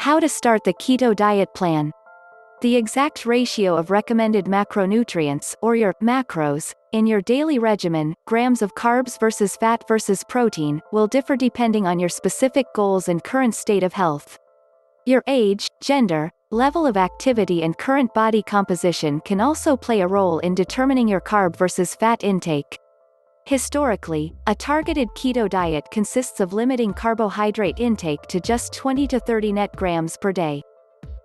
How to start the keto diet plan. The exact ratio of recommended macronutrients, or your macros, in your daily regimen, grams of carbs versus fat versus protein, will differ depending on your specific goals and current state of health. Your age, gender, level of activity and current body composition can also play a role in determining your carb versus fat intake. Historically, a targeted keto diet consists of limiting carbohydrate intake to just 20 to 30 net grams per day.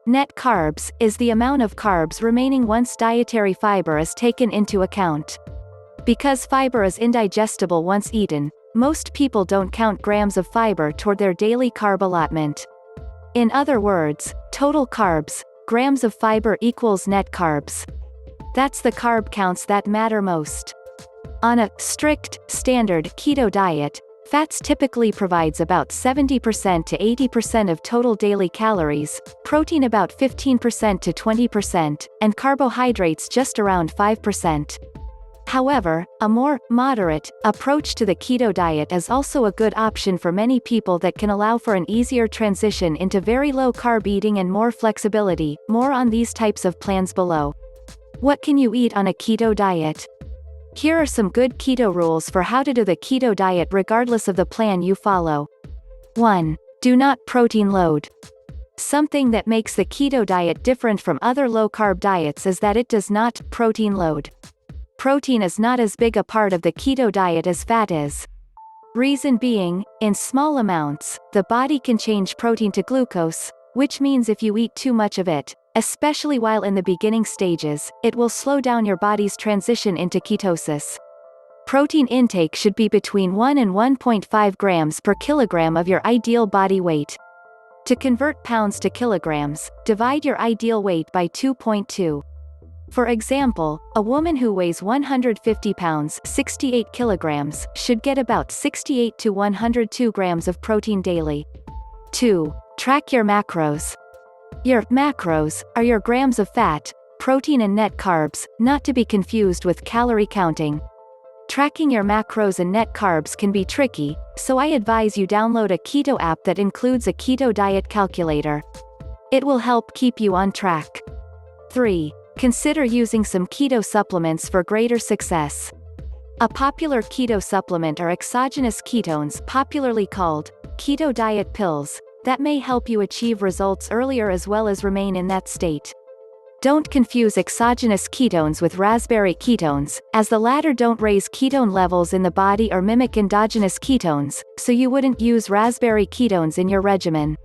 Net carbs is the amount of carbs remaining once dietary fiber is taken into account. Because fiber is indigestible once eaten, most people don't count grams of fiber toward their daily carb allotment. In other words, total carbs, grams of fiber equals net carbs. That's the carb counts that matter most. On a strict, standard keto diet, fats typically provides about 70% to 80% of total daily calories, protein about 15% to 20%, and carbohydrates just around 5%. However, a more moderate approach to the keto diet is also a good option for many people that can allow for an easier transition into very low-carb eating and more flexibility. More on these types of plans below. What can you eat on a keto diet? Here are some good keto rules for how to do the keto diet regardless of the plan you follow. 1. Do not protein load. Something that makes the keto diet different from other low-carb diets is that it does not protein load. Protein is not as big a part of the keto diet as fat is. Reason being, in small amounts, the body can change protein to glucose, which means if you eat too much of it, especially while in the beginning stages, it will slow down your body's transition into ketosis. Protein intake should be between 1 and 1.5 grams per kilogram of your ideal body weight. To convert pounds to kilograms, divide your ideal weight by 2.2. For example, a woman who weighs 150 pounds 68 kilograms should get about 68 to 102 grams of protein daily. 2. Track your macros. Your macros are your grams of fat, protein and net carbs, not to be confused with calorie counting. Tracking your macros and net carbs can be tricky, so I advise you download a keto app that includes a keto diet calculator. It will help keep you on track. 3. Consider using some keto supplements for greater success. A popular keto supplement are exogenous ketones, popularly called keto diet pills, that may help you achieve results earlier as well as remain in that state. Don't confuse exogenous ketones with raspberry ketones, as the latter don't raise ketone levels in the body or mimic endogenous ketones, so you wouldn't use raspberry ketones in your regimen.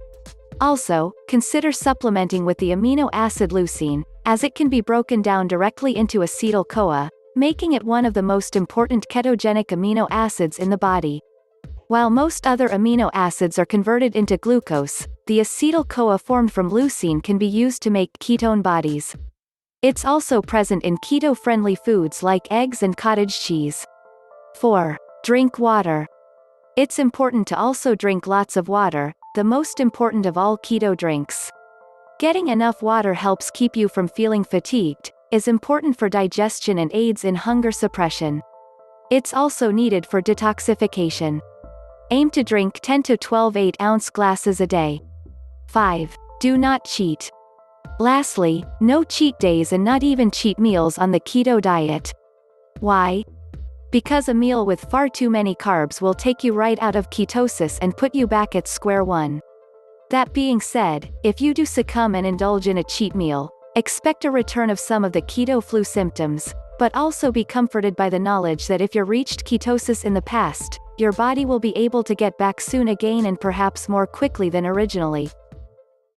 Also, consider supplementing with the amino acid leucine, as it can be broken down directly into acetyl-CoA, making it one of the most important ketogenic amino acids in the body. While most other amino acids are converted into glucose, the acetyl-CoA formed from leucine can be used to make ketone bodies. It's also present in keto-friendly foods like eggs and cottage cheese. 4. Drink water. It's important to also drink lots of water, the most important of all keto drinks. Getting enough water helps keep you from feeling fatigued, is important for digestion and aids in hunger suppression. It's also needed for detoxification. Aim to drink 10 to 12 8-ounce glasses a day. 5. Do not cheat. Lastly, no cheat days and not even cheat meals on the keto diet. Why? Because a meal with far too many carbs will take you right out of ketosis and put you back at square one. That being said, if you do succumb and indulge in a cheat meal, expect a return of some of the keto flu symptoms, but also be comforted by the knowledge that if you reached ketosis in the past, your body will be able to get back soon again and perhaps more quickly than originally.